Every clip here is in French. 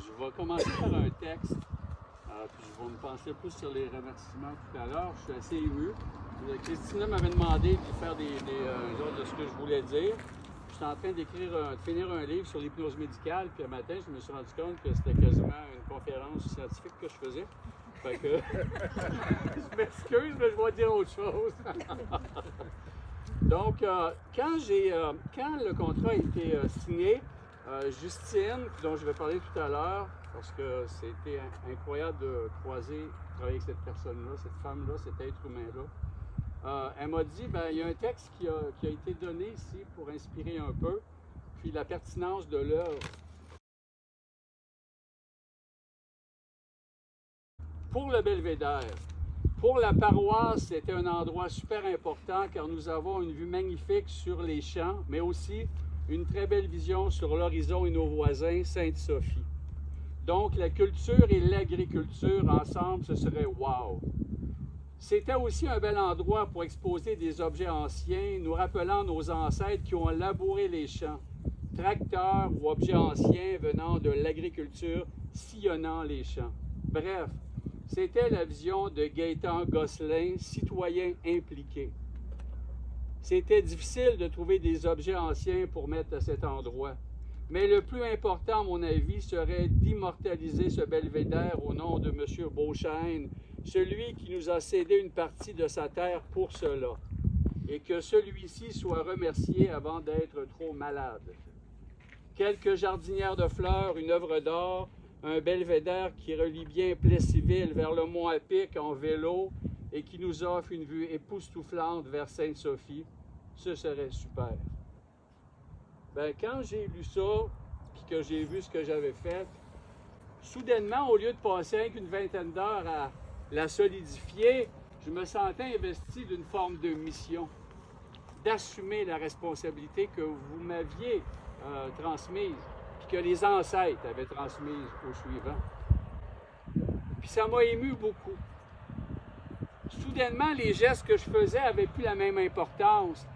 Je vais commencer par un texte, puis je vais me pencher plus sur les remerciements tout à l'heure. Je suis assez ému. Christina m'avait demandé de faire des genre de ce que je voulais dire. J'étais en train de finir un livre sur l'hypnose médicale, puis un matin, je me suis rendu compte que c'était quasiment une conférence scientifique que je faisais. Fait que je m'excuse, mais je vais dire autre chose. Donc, quand le contrat a été signé, Justine, dont je vais parler tout à l'heure, parce que c'était incroyable de travailler avec cette personne-là, cette femme-là, cet être humain-là. Elle m'a dit, il y a un texte qui a été donné ici pour inspirer un peu, puis la pertinence de l'œuvre. Pour le Belvédère, pour la paroisse, c'était un endroit super important car nous avons une vue magnifique sur les champs, mais aussi une très belle vision sur l'horizon et nos voisins, Sainte-Sophie. Donc, la culture et l'agriculture ensemble, ce serait wow! C'était aussi un bel endroit pour exposer des objets anciens, nous rappelant nos ancêtres qui ont labouré les champs. Tracteurs ou objets anciens venant de l'agriculture, sillonnant les champs. Bref, c'était la vision de Gaétan Gosselin, citoyen impliqué. C'était difficile de trouver des objets anciens pour mettre à cet endroit. Mais le plus important, à mon avis, serait d'immortaliser ce belvédère au nom de M. Beauchesne, celui qui nous a cédé une partie de sa terre pour cela, et que celui-ci soit remercié avant d'être trop malade. Quelques jardinières de fleurs, une œuvre d'art, un belvédère qui relie bien Plessisville vers le mont Apic en vélo et qui nous offre une vue époustouflante vers Sainte-Sophie, ce serait super. Quand j'ai lu ça, puis que j'ai vu ce que j'avais fait, soudainement, au lieu de passer avec une vingtaine d'heures à la solidifier, je me sentais investi d'une forme de mission, d'assumer la responsabilité que vous m'aviez transmise, puis que les ancêtres avaient transmise aux suivants. Puis ça m'a ému beaucoup. Soudainement, les gestes que je faisais n'avaient plus la même importance.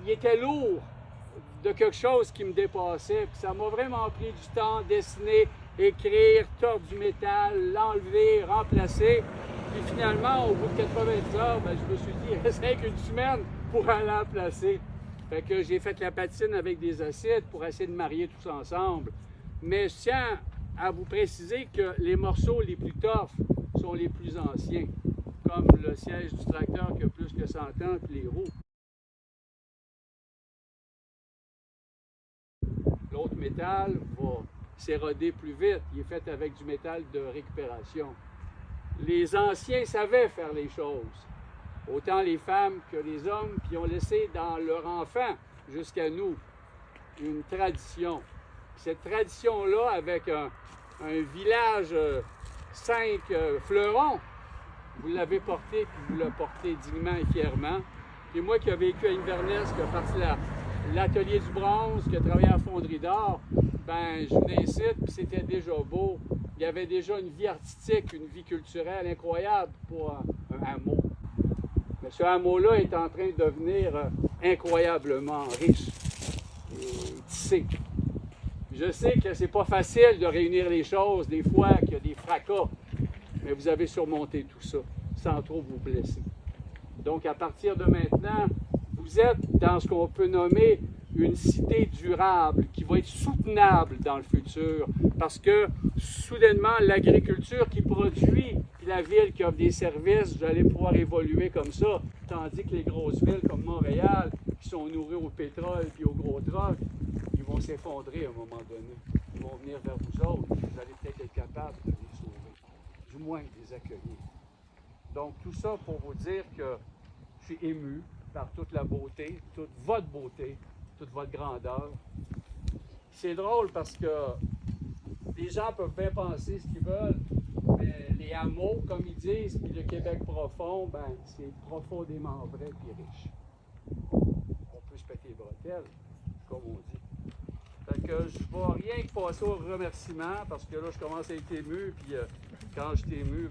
Ils étaient lourds de quelque chose qui me dépassait. Puis ça m'a vraiment pris du temps, dessiner, écrire, tordre du métal, l'enlever, remplacer. Puis finalement, au bout de 90 heures, je me suis dit, il reste qu'une semaine pour aller en placer. Fait que j'ai fait la patine avec des acides pour essayer de marier tout ça ensemble. Mais je tiens à vous préciser que les morceaux les plus toughs sont les plus anciens, comme le siège du tracteur qui a plus que 100 ans, puis les roues. L'autre métal va s'éroder plus vite. Il est fait avec du métal de récupération. Les anciens savaient faire les choses. Autant les femmes que les hommes, puis ont laissé dans leur enfant, jusqu'à nous, une tradition. Cette tradition-là, avec un village 5 fleurons, vous l'avez porté, puis vous le portez dignement et fièrement. Et moi qui ai vécu à Inverness, qui a parti l'atelier du bronze, qui a travaillé à la fonderie d'or, je venais ici, puis c'était déjà beau. Il y avait déjà une vie artistique, une vie culturelle incroyable pour un hameau. Mais ce hameau-là est en train de devenir incroyablement riche et tissé. Je sais que c'est pas facile de réunir les choses, des fois qu'il y a des fracas, mais vous avez surmonté tout ça sans trop vous blesser. Donc, à partir de maintenant, vous êtes dans ce qu'on peut nommer une cité durable qui va être soutenable dans le futur parce que, soudainement, l'agriculture qui produit puis la ville qui offre des services, vous allez pouvoir évoluer comme ça, tandis que les grosses villes comme Montréal, qui sont nourries au pétrole puis au gros troc, ils vont s'effondrer à un moment donné. Ils vont venir vers vous autres, vous allez peut-être être capable de les sauver, du moins de les accueillir. Donc, tout ça pour vous dire que je suis ému par toute la beauté, toute votre beauté, toute votre grandeur. C'est drôle parce que les gens peuvent bien penser ce qu'ils veulent, mais les hameaux, comme ils disent, puis le Québec profond, c'est profondément vrai et riche. On peut se péter les bretelles, comme on dit. Fait que je ne vais rien que passer au remerciement parce que là, je commence à être ému, puis quand je suis ému,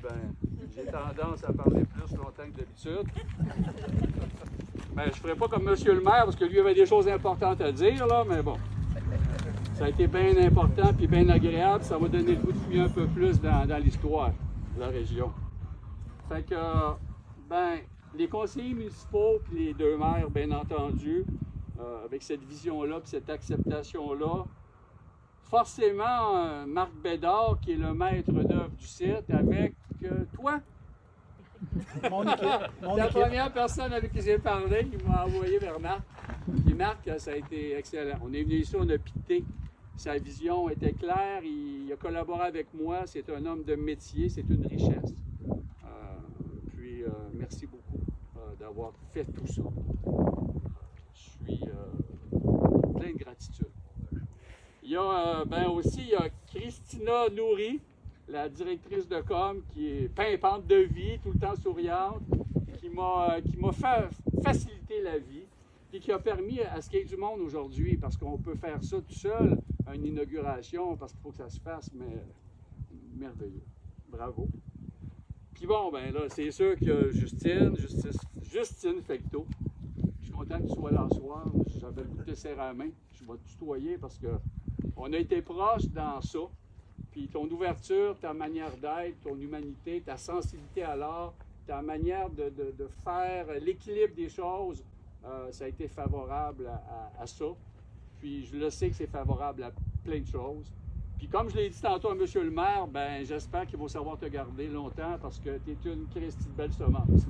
j'ai tendance à parler plus longtemps que d'habitude. Je ne ferai pas comme M. le maire parce que lui avait des choses importantes à dire, là, mais bon. Ça a été bien important puis bien agréable. Ça m'a donné le goût de fouiller un peu plus dans l'histoire de la région. Fait que, ben, les conseillers municipaux puis les deux maires, bien entendu, avec cette vision-là puis cette acceptation-là, forcément, Marc Bédard, qui est le maître d'œuvre du site, avec toi. Mon équipe. La première personne avec qui j'ai parlé, il m'a envoyé vers Marc. Puis Marc, ça a été excellent. On est venu ici, on a piqué. Sa vision était claire. Il a collaboré avec moi. C'est un homme de métier. C'est une richesse. Puis, merci beaucoup d'avoir fait tout ça. Je suis plein de gratitude. Il y a aussi il y a Christina Nourri, la directrice de com, qui est pimpante de vie, tout le temps souriante, qui m'a facilité la vie, et qui a permis à ce qu'il y ait du monde aujourd'hui, parce qu'on peut faire ça tout seul, une inauguration, parce qu'il faut que ça se fasse, mais merveilleux. Bravo. Puis bon, ben là, c'est sûr que Justine Fecteau, je suis content que tu sois là ce soir. J'avais le goût de te serrer la main. Je vais te tutoyer parce que on a été proches dans ça. Puis ton ouverture, ta manière d'être, ton humanité, ta sensibilité à l'art, ta manière de faire l'équilibre des choses, ça a été favorable à ça. Puis je le sais que c'est favorable à plein de choses. Puis comme je l'ai dit tantôt à M. le maire, ben j'espère qu'il va savoir te garder longtemps parce que tu es une Christie de belle semence.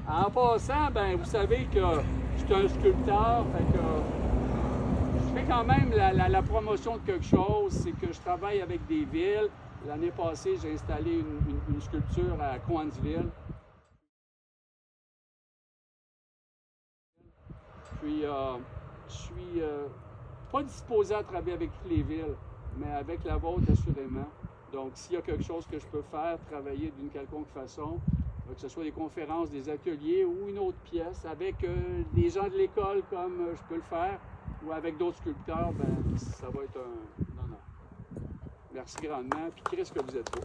En passant, ben vous savez que je suis un sculpteur, fait que je fais quand même la promotion de quelque chose, c'est que je travaille avec des villes. L'année passée, j'ai installé une sculpture à Coansville. Puis, je suis pas disposé à travailler avec toutes les villes, mais avec la vôtre, assurément. Donc, s'il y a quelque chose que je peux faire, travailler d'une quelconque façon, que ce soit des conférences, des ateliers ou une autre pièce, avec des gens de l'école comme je peux le faire, ou avec d'autres sculpteurs, ben ça va être un honneur. Merci grandement, puis Chris que vous êtes beau.